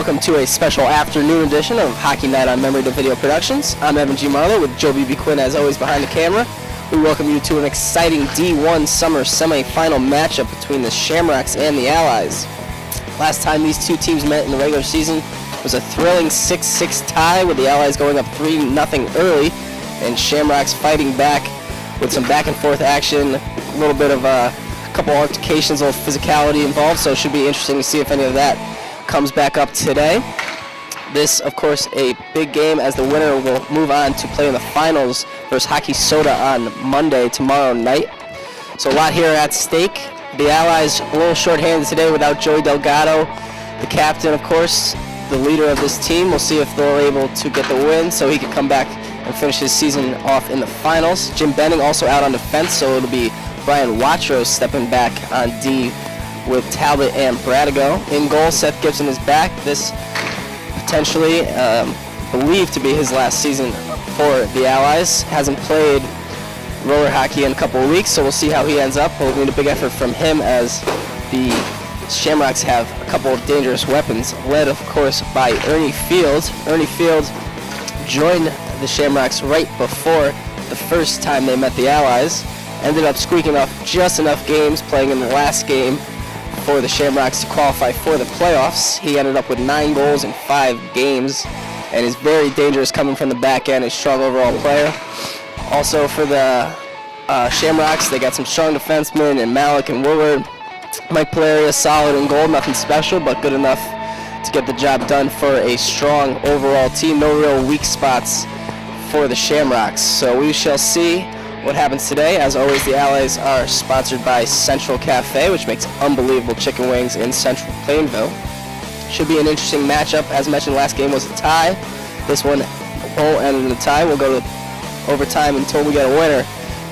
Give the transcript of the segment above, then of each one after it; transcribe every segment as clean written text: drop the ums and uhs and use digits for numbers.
Welcome to a special afternoon edition of Hockey Night on Memory to Video Productions. I'm Evan G. Marlowe with Joe B.B. Quinn, as always, behind the camera. We welcome you to an exciting D1 summer semifinal matchup between the Shamrocks and the Allies. Last time these two teams met in the regular season was a thrilling 6-6 tie, with the Allies going up 3-0 early, and Shamrocks fighting back with some back-and-forth action, a little bit of a couple altercations, a little physicality involved, so it should be interesting to see if any of that comes back up today. This, of course, a big game, as the winner will move on to play in the finals versus Hockey Soda on Monday, tomorrow night. So a lot here at stake. The Allies a little short-handed today without Joey Delgado, the captain, of course, the leader of this team. We'll see if they're able to get the win so he can come back and finish his season off in the finals. Jim Benning also out on defense, so it'll be Brian Watrow stepping back on D with Talbot and Bradigo. In goal, Seth Gibson is back. This potentially believed to be his last season for the Allies. Hasn't played roller hockey in a couple of weeks, so we'll see how he ends up. We'll need a big effort from him, as the Shamrocks have a couple of dangerous weapons, led, of course, by Ernie Field. Ernie Field joined the Shamrocks right before the first time they met the Allies. Ended up squeaking off just enough games, playing in the last game for the Shamrocks to qualify for the playoffs. He ended up with 9 goals in 5 games and is very dangerous coming from the back end, a strong overall player. Also for the Shamrocks, they got some strong defensemen in Malik and Woodward. Mike Polaria, solid in goal, nothing special, but good enough to get the job done for a strong overall team. No real weak spots for the Shamrocks. So we shall see what happens today. As always, the Allies are sponsored by Central Cafe, which makes unbelievable chicken wings in Central Plainville. Should be an interesting matchup. As mentioned, last game was a tie. This one won't end in a tie. We'll go to overtime until we get a winner.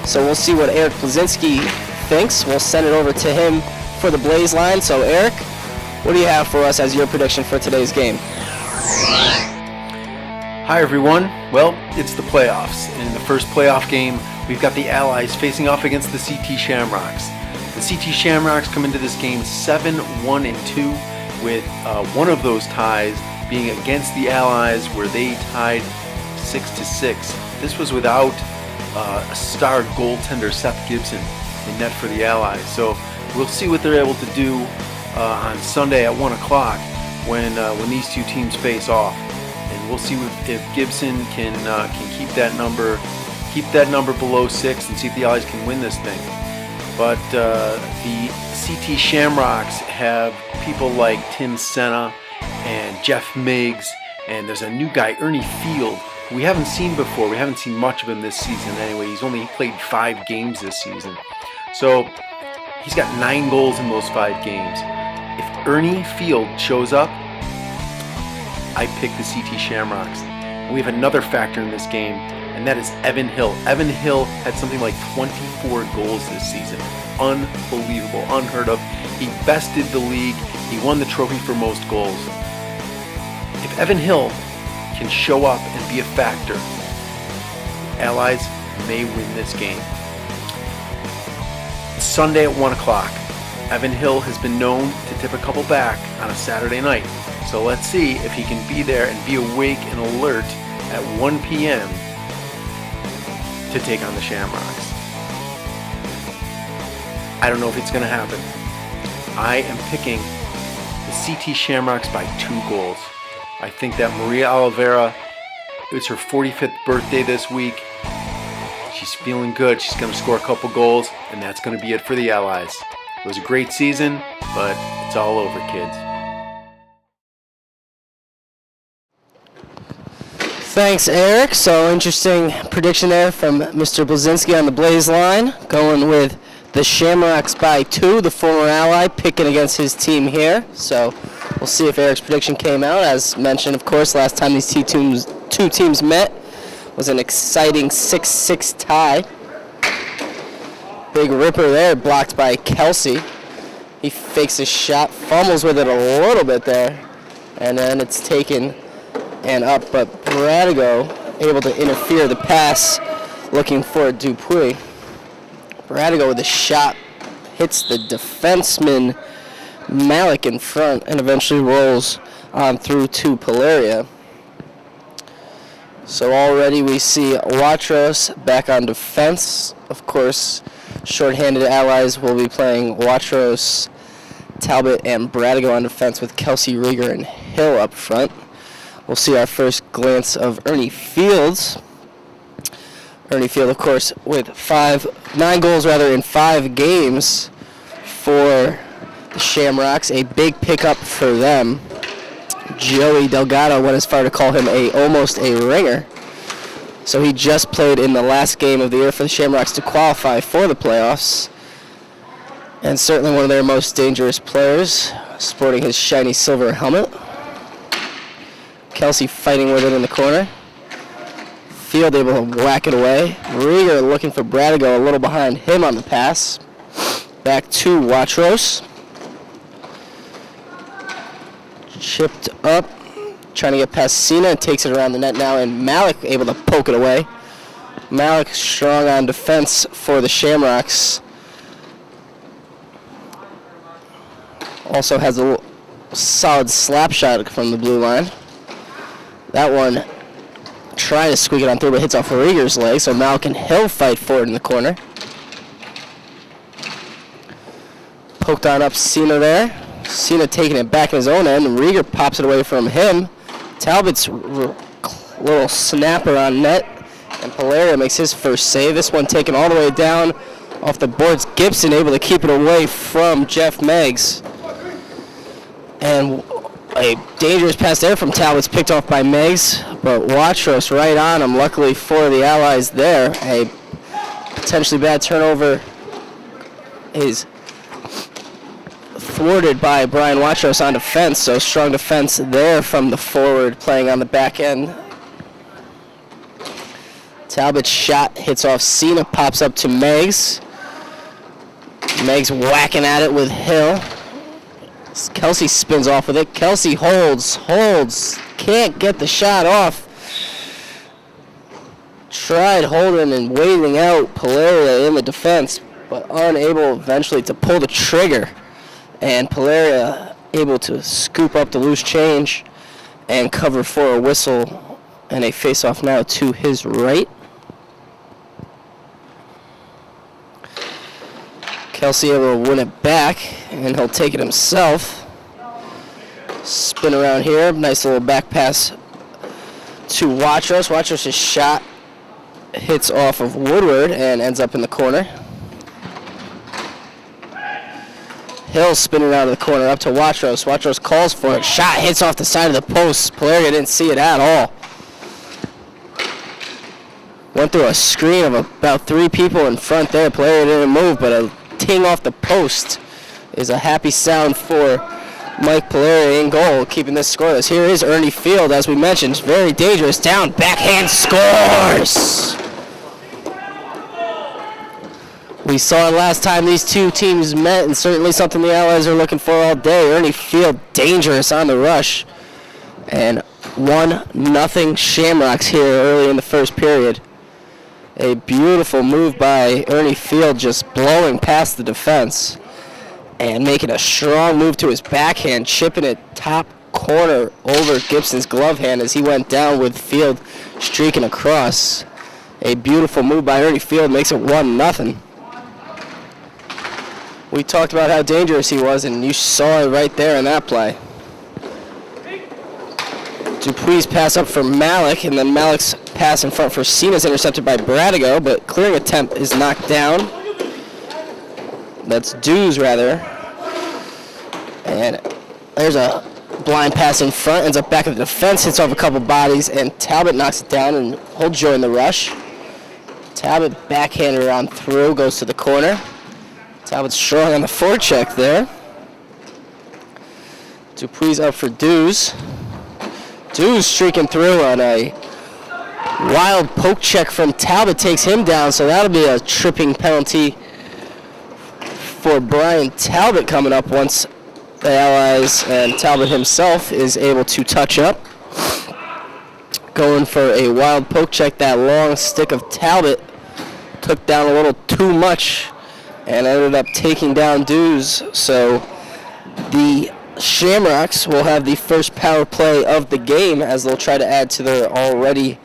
So we'll see what Eric Blazinski thinks. We'll send it over to him for the Blaze line. So Eric, what do you have for us as your prediction for today's game? Hi everyone. Well, it's the playoffs. In the first playoff game, we've got the Allies facing off against the CT Shamrocks. The CT Shamrocks come into this game 7-1-2, with one of those ties being against the Allies, where they tied 6-6. This was without a star goaltender, Seth Gibson, in net for the Allies. So we'll see what they're able to do on Sunday at 1 o'clock when these two teams face off. And we'll see if Gibson can keep that number below 6 and see if the Allies can win this thing. But the CT Shamrocks have people like Tim Senna and Jeff Miggs, and there's a new guy, Ernie Field, who we haven't seen before. We haven't seen much of him this season anyway. He's only played 5 games this season. So he's got 9 goals in those 5 games. If Ernie Field shows up, I pick the CT Shamrocks. We have another factor in this game, and that is Evan Hill. Evan Hill had something like 24 goals this season. Unbelievable, unheard of. He bested the league. He won the trophy for most goals. If Evan Hill can show up and be a factor, Allies may win this game. Sunday at 1 o'clock. Evan Hill has been known to tip a couple back on a Saturday night. So let's see if he can be there and be awake and alert at 1 p.m. to take on the Shamrocks. I don't know if it's going to happen. I am picking the CT Shamrocks by 2 goals. I think that Maria Oliveira, it's her 45th birthday this week. She's feeling good. She's going to score a couple goals, and that's going to be it for the Allies. It was a great season, but it's all over, kids. Thanks, Eric. So interesting prediction there from Mr. Blazinski on the Blaze line, going with the Shamrocks by 2, the former Ally, picking against his team here. So we'll see if Eric's prediction came out. As mentioned, of course, last time these two teams met was an exciting 6-6 tie. Big ripper there, blocked by Kelsey. He fakes a shot, fumbles with it a little bit there, and then it's taken and up, but Bradigo able to interfere the pass, looking for Dupuis. Bradigo with a shot, hits the defenseman Malik in front, and eventually rolls on through to Polaria. So already we see Watros back on defense. Of course, shorthanded allies will be playing Watros, Talbot, and Bradigo on defense with Kelsey, Rieger, and Hill up front. We'll see our first glance of Ernie Fields. Ernie Field, of course, with 9 goals in 5 games for the Shamrocks. A big pickup for them. Joey Delgado went as far to call him almost a ringer. So he just played in the last game of the year for the Shamrocks to qualify for the playoffs. And certainly one of their most dangerous players, sporting his shiny silver helmet. Kelsey fighting with it in the corner. Field able to whack it away. Rieger looking for Bradigo, a little behind him on the pass. Back to Watros. Chipped up, trying to get past Cena, and takes it around the net now, and Malik able to poke it away. Malik strong on defense for the Shamrocks. Also has a solid slap shot from the blue line. That one trying to squeak it on through, but hits off Rieger's leg, so Malik and Hill fight for it in the corner. Poked on up Cena there. Cena taking it back in his own end. Rieger pops it away from him. Talbot's little snapper on net. And Polaria makes his first save. This one taken all the way down off the boards. Gibson able to keep it away from Jeff Meggs. And a dangerous pass there from Talbot's picked off by Meggs. But Watros right on him. Luckily for the Allies there. A potentially bad turnover is thwarted by Brian Watros on defense, so strong defense there from the forward playing on the back end. Talbot's shot hits off Cena, pops up to Meggs. Meggs whacking at it with Hill. Kelsey spins off with it. Kelsey holds, can't get the shot off. Tried holding and waiting out Polaria in the defense, but unable eventually to pull the trigger. And Polaria able to scoop up the loose change and cover for a whistle and a face-off now to his right. Kelsey able to win it back, and he'll take it himself. Spin around here, nice little back pass to Watros. Watros' shot hits off of Woodward and ends up in the corner. Hill spinning out of the corner up to Watros. Watros calls for it. Shot hits off the side of the post. Polaria didn't see it at all. Went through a screen of about 3 people in front there. Polaria didn't move, but a ting off the post is a happy sound for Mike Polaria in goal, keeping this scoreless. Here is Ernie Field, as we mentioned. Very dangerous. Down, backhand, scores! We saw it last time these two teams met, and certainly something the Allies are looking for all day. Ernie Field, dangerous on the rush. And 1-0 Shamrocks here early in the first period. A beautiful move by Ernie Field, just blowing past the defense and making a strong move to his backhand, chipping it top corner over Gibson's glove hand as he went down with Field streaking across. A beautiful move by Ernie Field makes it 1-0. We talked about how dangerous he was, and you saw it right there in that play. Dupuis pass up for Malik, and then Malik's pass in front for Cena is intercepted by Bradigo, but clearing attempt is knocked down. That's Dews, rather. And there's a blind pass in front, ends up back of the defense, hits off a couple bodies, and Talbot knocks it down and holds joy in the rush. Talbot backhanded on through, goes to the corner. Talbot's strong on the forecheck there. Dupuis up for Dews. Dews streaking through on a wild poke check from Talbot, takes him down, so that'll be a tripping penalty for Brian Talbot coming up once the Allies and Talbot himself is able to touch up. Going for a wild poke check, that long stick of Talbot took down a little too much and ended up taking down Dews. So the Shamrocks will have the first power play of the game as they'll try to add to their already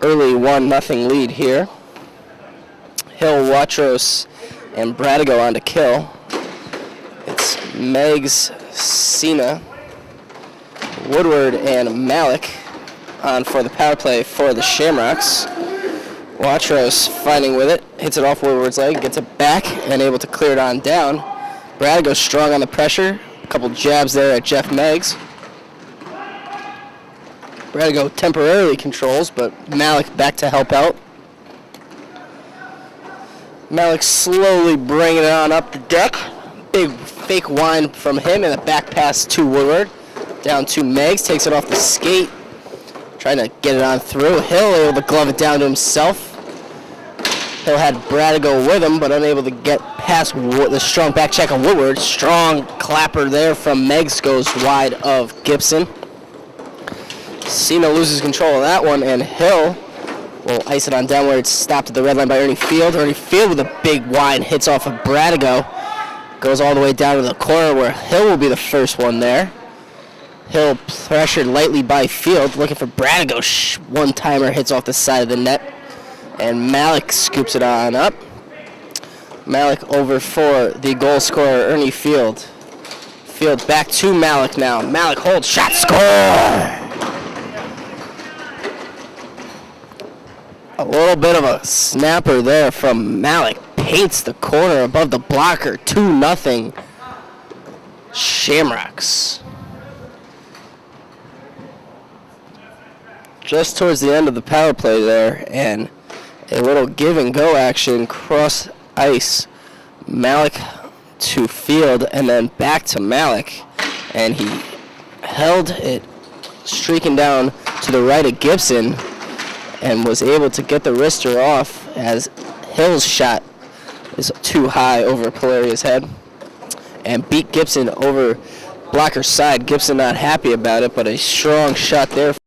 early 1-0 lead here. Hill, Watros, and Bradigo on to kill. It's Meggs, Cena, Woodward, and Malik on for the power play for the Shamrocks. Watros fighting with it, hits it off Woodward's leg, gets it back, and able to clear it on down. Bradigo strong on the pressure. A couple jabs there at Jeff Meggs. Bradigo temporarily controls, but Malik back to help out. Malik slowly bringing it on up the deck. Big fake wind from him and a back pass to Woodward. Down to Meggs, takes it off the skate. Trying to get it on through. Hill able to glove it down to himself. Hill had Bradigo with him, but unable to get past the strong back check on Woodward. Strong clapper there from Meggs, goes wide of Gibson. Cena loses control of that one, and Hill will ice it on down where it's stopped at the red line by Ernie Field. Ernie Field with a big wide hits off of Bradigo. Goes all the way down to the corner where Hill will be the first one there. Hill pressured lightly by Field, looking for Bradigo. One-timer hits off the side of the net. And Malik scoops it on up. Malik over for the goal scorer, Ernie Field. Field back to Malik now. Malik holds, shot, score! A little bit of a snapper there from Malik. Paints the corner above the blocker. 2-0 Shamrocks. Just towards the end of the power play there, and a little give and go action, cross ice. Malik to Field and then back to Malik, and he held it streaking down to the right of Gibson and was able to get the wrister off as Hill's shot is too high over Polaria's head and beat Gibson over blocker's side. Gibson not happy about it, but a strong shot there